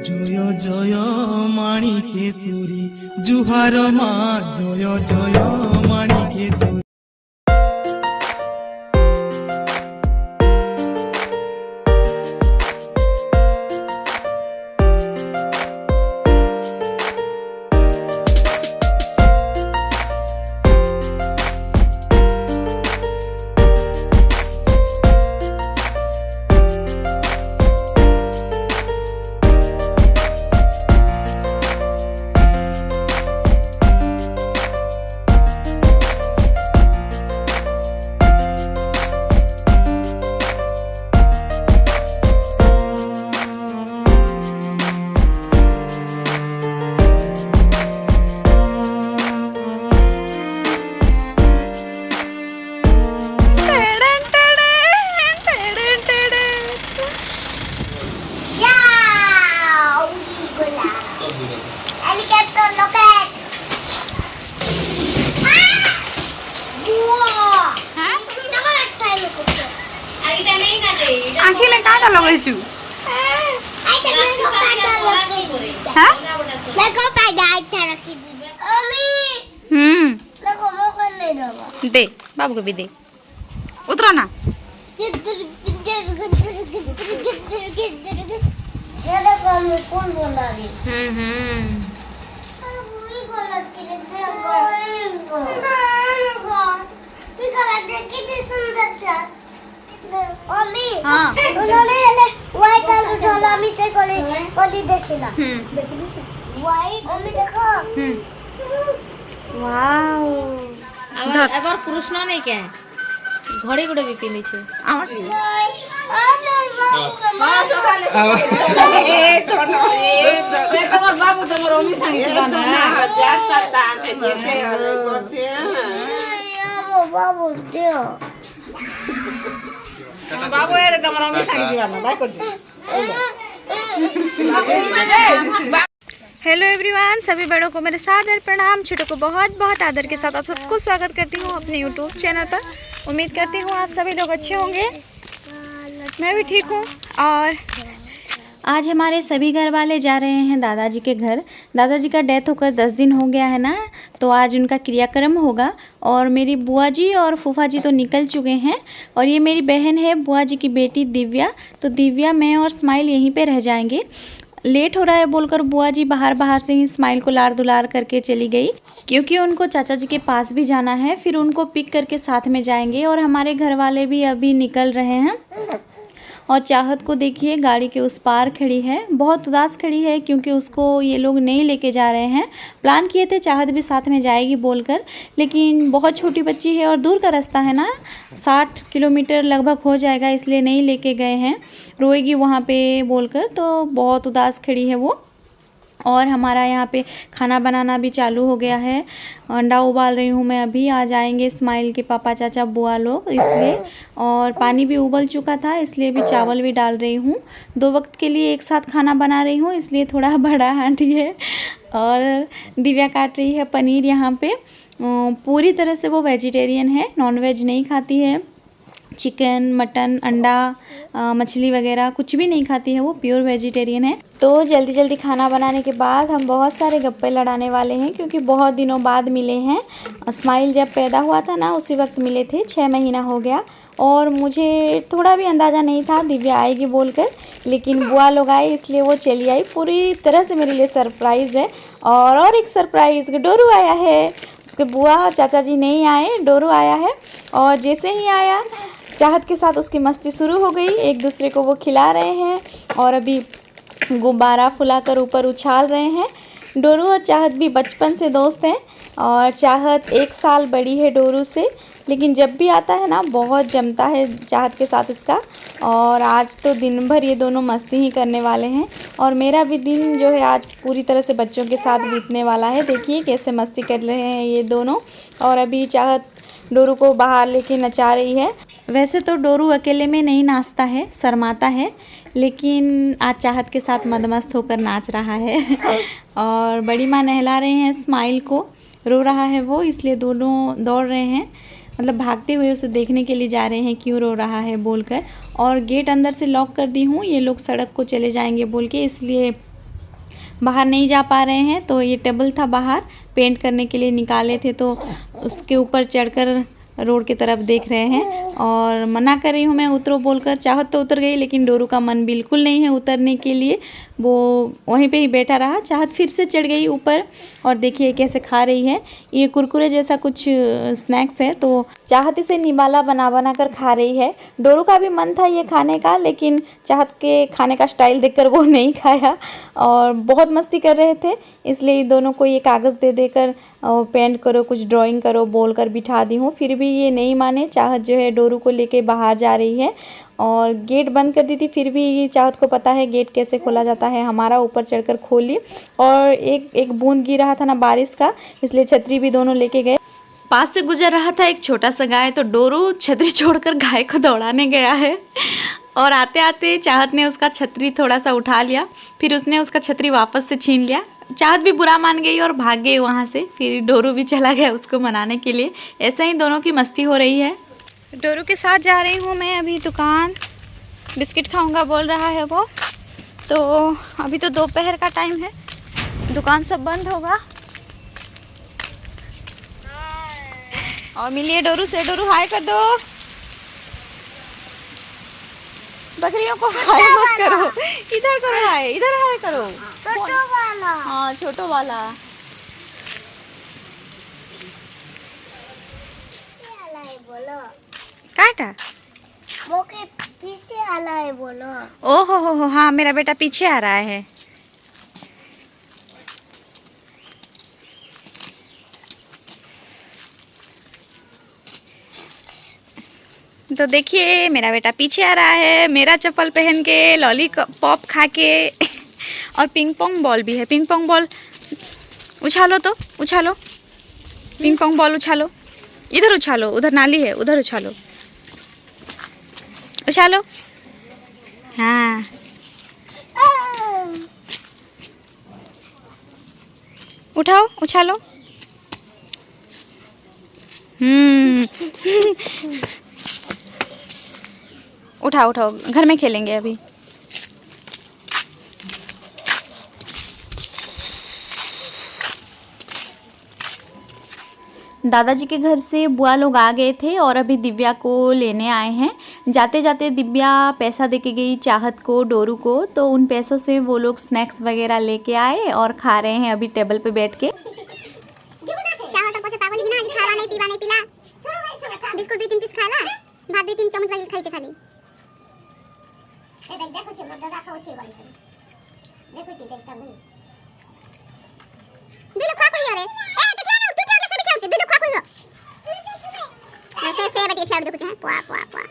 জয় জয় মাণিকেশ্বরী জুহার মা জয় জয় মাণিকেশ্বরী। আঁখিলে কাটা লগাইছো দে বাবুকে भी दे उतरो ना उन्होंने व्हाइट आलू डाला मिसे कोली देছিলা व्हाइट मम्मी देखो वाओ এবার প্রশ্ন নেই কে ঘড়ি গুড়ে বি পিনিছে আমার তোমার বাবু তোমার অমি সাঙ্গিছিল না বাবু দিও বাবু এর তোমার অমি সাঙ্গিছিল না বাই কর हेलो एवरीवन, सभी बड़ों को मेरे सादर प्रणाम, छोटों को बहुत बहुत आदर के साथ आप सबको स्वागत करती हूँ अपने यूट्यूब चैनल पर। उम्मीद करती हूँ आप सभी लोग अच्छे होंगे, मैं भी ठीक हूँ। और आज हमारे सभी घर वाले जा रहे हैं दादाजी के घर। दादाजी का डेथ होकर 10 दिन हो गया है ना, तो आज उनका क्रियाक्रम होगा। और मेरी बुआ जी और फूफा जी तो निकल चुके हैं, और ये मेरी बहन है बुआ जी की बेटी दिव्या। तो दिव्या, मैं और स्माइल यहीं पे रह जाएंगे। लेट हो रहा है बोलकर बुआ जी बाहर से ही स्माइल को लार दुलार करके चली गई, क्योंकि उनको चाचा जी के पास भी जाना है। फिर उनको पिक करके साथ में जाएंगे। और हमारे घर वाले भी अभी निकल रहे हैं। और चाहत को देखिए, गाड़ी के उस पार खड़ी है, बहुत उदास खड़ी है, क्योंकि उसको ये लोग नहीं लेके जा रहे हैं। प्लान किए थे चाहत भी साथ में जाएगी बोलकर, लेकिन बहुत छोटी बच्ची है और दूर का रास्ता है ना, 60 किलोमीटर लगभग हो जाएगा, इसलिए नहीं लेके गए हैं। रोएगी वहाँ पे बोलकर, तो बहुत उदास खड़ी है वो। और हमारा यहाँ पे खाना बनाना भी चालू हो गया है। अंडा उबाल रही हूँ मैं अभी, आ जाएंगे स्माइल के पापा चाचा बुआ लोग, इसलिए। और पानी भी उबल चुका था, इसलिए भी चावल भी डाल रही हूँ। 2 वक्त के लिए एक साथ खाना बना रही हूँ, इसलिए थोड़ा बड़ा हांडी है। और दिव्या काट रही है पनीर यहाँ पे। पूरी तरह से वो वेजिटेरियन है, नॉनवेज नहीं खाती है। चिकन, मटन, अंडा, मछली वगैरह कुछ भी नहीं खाती है, वो प्योर वेजिटेरियन है। तो जल्दी जल्दी खाना बनाने के बाद हम बहुत सारे गप्पे लड़ाने वाले हैं, क्योंकि बहुत दिनों बाद मिले हैं। स्माइल जब पैदा हुआ था ना, उसी वक्त मिले थे, 6 महीना हो गया। और मुझे थोड़ा भी अंदाज़ा नहीं था दिव्या आएगी बोलकर, लेकिन बुआ लोग आए इसलिए वो चली आई। पूरी तरह से मेरे लिए सरप्राइज़ है। और एक सरप्राइज़, डोरू आया है। उसके बुआ और चाचा जी नहीं आए, डोरू आया है। और जैसे ही आया, चाहत के साथ उसकी मस्ती शुरू हो गई। एक दूसरे को वो खिला रहे हैं और अभी गुब्बारा फुलाकर ऊपर उछाल रहे हैं। डोरू और चाहत भी बचपन से दोस्त हैं, और चाहत 1 साल बड़ी है डोरू से, लेकिन जब भी आता है ना, बहुत जमता है चाहत के साथ इसका। और आज तो दिन भर ये दोनों मस्ती ही करने वाले हैं। और मेरा भी दिन जो है आज पूरी तरह से बच्चों के साथ बीतने वाला है। देखिए कैसे मस्ती कर रहे हैं ये दोनों। और अभी चाहत डोरू को बाहर लेके नचा रही है। वैसे तो डोरू अकेले में नहीं नाचता है, शर्माता है, लेकिन आज चाहत के साथ मदमस्त होकर नाच रहा है। और बड़ी माँ नहला रहे हैं स्माइल को, रो रहा है वो, इसलिए दोनों दौड़ रहे हैं, मतलब भागते हुए उसे देखने के लिए जा रहे हैं क्यों रो रहा है बोलकर। और गेट अंदर से लॉक कर दी हूँ, ये लोग सड़क को चले जाएंगे बोल के, इसलिए बाहर नहीं जा पा रहे हैं। तो ये टेबल था बाहर, पेंट करने के लिए निकाले थे, तो उसके ऊपर चढ़कर रोड की तरफ देख रहे हैं और मना कर रही हूँ मैं उतरो बोलकर। चाहत तो उतर गई लेकिन डोरू का मन बिल्कुल नहीं है उतरने के लिए, वो वहीं पे ही बैठा रहा। चाहत फिर से चढ़ गई ऊपर और देखिए कैसे खा रही है। ये कुरकुरे जैसा कुछ स्नैक्स है, तो चाहत इसे निवाला बना बना कर खा रही है। डोरू का भी मन था ये खाने का, लेकिन चाहत के खाने का स्टाइल देखकर वो नहीं खाया और बहुत मस्ती कर रहे थे, इसलिए दोनों को ये कागज़ दे देकर पेंट करो, कुछ ड्राइंग करो बोल कर बिठा दी हूँ। फिर भी ये नहीं माने। चाहत जो है डोरू को लेके बाहर जा रही है और गेट बंद कर दी थी, फिर भी ये चाहत को पता है गेट कैसे खोला जाता है। हमारा ऊपर चढ़कर खोली और एक बूंद गिर रहा था ना बारिश का, इसलिए छतरी भी दोनों लेके गए। पास से गुजर रहा था एक छोटा सा गाय, तो डोरू छतरी छोड़कर गाय को दौड़ाने गया है और आते आते चाहत ने उसका छतरी थोड़ा सा उठा लिया, फिर उसने उसका छतरी वापस से छीन लिया। चाहत भी बुरा मान गई और भाग गई वहाँ से। फिर डोरू भी चला गया उसको मनाने के लिए। ऐसे ही दोनों की मस्ती हो रही है। डोरू के साथ जा रही हूँ मैं अभी दुकान, बिस्किट खाऊंगा बोल रहा है वो। तो अभी तो दोपहर का टाइम है, दुकान सब बंद होगा। और मिलिए डोरू से। डोरू हाय कर दो। बकरियों को हाय मत करो, इधर करो हाय, इधर हाय करो। छोटो वाला। हाँ छोटो वाला। बोलो काटा मोके पीछे आला है बोलो। ओहो हो, हाँ मेरा बेटा पीछे आ रहा है। तो देखिए मेरा बेटा पीछे आ रहा है, मेरा चप्पल पहन के, लॉलीपॉप खा के और पिंग पोंग बॉल भी है। पिंग पोंग बॉल उछालो, तो उछालो, पिंग पोंग बॉल उछालो, इधर उछालो, उधर नाली है उधर उछालो, उछालो। हाँ उठाओ उछालो। उठाओ उठाओ, घर में खेलेंगे अभी। दादाजी के घर से बुआ लोग आ गए थे और अभी दिव्या को लेने आए हैं। जाते जाते दिव्या पैसा देके गई चाहत को, डोरू को, तो उन पैसों से वो लोग स्नैक्स वगैरह लेके आए और खा रहे हैं अभी टेबल पे बैठ के। बिस्कुट 2-3 पीस खाला, भात 2-3 चम्मच वाली खाई खाली। ए देखो छे मत दादा खाओ छे वाली। देखो छे देखता नहीं। दिलो खा कोई रे। ए देखला ना तू टेबल से भी खाओ, दिलो खा कोई हो। से बेटी छाड़ दे कुछ है। पुआ पुआ पुआ।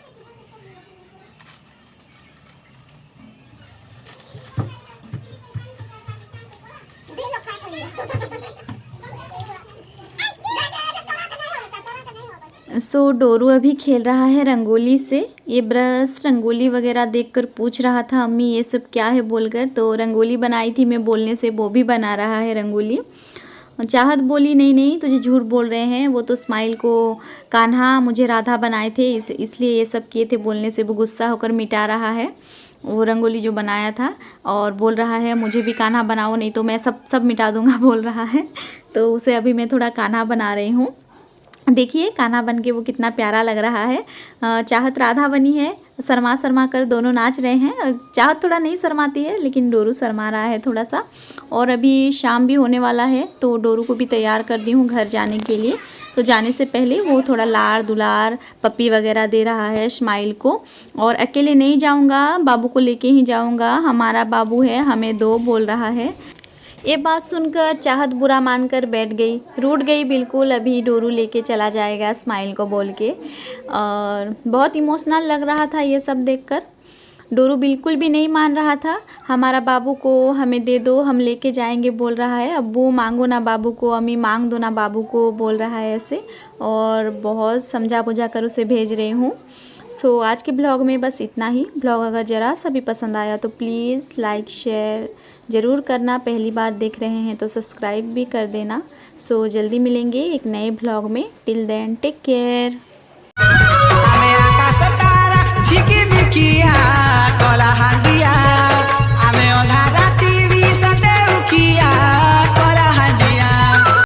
दिलो खा कोई। सो डोरू अभी खेल रहा है रंगोली से। ये ब्रश रंगोली वगैरह देखकर पूछ रहा था अम्मी ये सब क्या है बोलकर, तो रंगोली बनाई थी मैं बोलने से, वो भी बना रहा है रंगोली। चाहत बोली नहीं नहीं तुझे झूठ बोल रहे हैं, वो तो स्माइल को कान्हा मुझे राधा बनाए थे, इसलिए ये सब किए थे बोलने से वो गुस्सा होकर मिटा रहा है वो रंगोली जो बनाया था और बोल रहा है मुझे भी कान्हा बनाओ नहीं तो मैं सब मिटा दूंगा बोल रहा है। तो उसे अभी मैं थोड़ा कान्हा बना रही हूँ। देखिए कान्हा बन के वो कितना प्यारा लग रहा है। चाहत राधा बनी है, शर्मा शर्मा कर दोनों नाच रहे हैं। चाहत थोड़ा नहीं शर्माती है लेकिन डोरू शर्मा रहा है थोड़ा सा। और अभी शाम भी होने वाला है तो डोरू को भी तैयार कर दी हूँ घर जाने के लिए। तो जाने से पहले वो थोड़ा लाड़ दुलार पप्पी वगैरह दे रहा है स्माइल को। और अकेले नहीं जाऊँगा, बाबू को लेके ही जाऊँगा, हमारा बाबू है हमें दो बोल रहा है। ये बात सुनकर चाहत बुरा मानकर बैठ गई, रूठ गई बिल्कुल। अभी डोरू लेके चला जाएगा स्माइल को बोल के। और बहुत इमोशनल लग रहा था ये सब देखकर। डोरू बिल्कुल भी नहीं मान रहा था, हमारा बाबू को हमें दे दो हम लेके जाएंगे बोल रहा है। अब्बू मांगो ना बाबू को, अम्मी मांग दो ना बाबू को बोल रहा है ऐसे। और बहुत समझा बुझा कर उसे भेज रही हूँ। सो आज के ब्लॉग में बस इतना ही। ब्लॉग अगर ज़रा सा भी पसंद आया तो प्लीज़ लाइक शेयर ज़रूर करना। पहली बार देख रहे हैं तो सब्सक्राइब भी कर देना। सो जल्दी मिलेंगे एक नए ब्लॉग में। Till then take care. झिकी मिकिया कला हांडिया आमे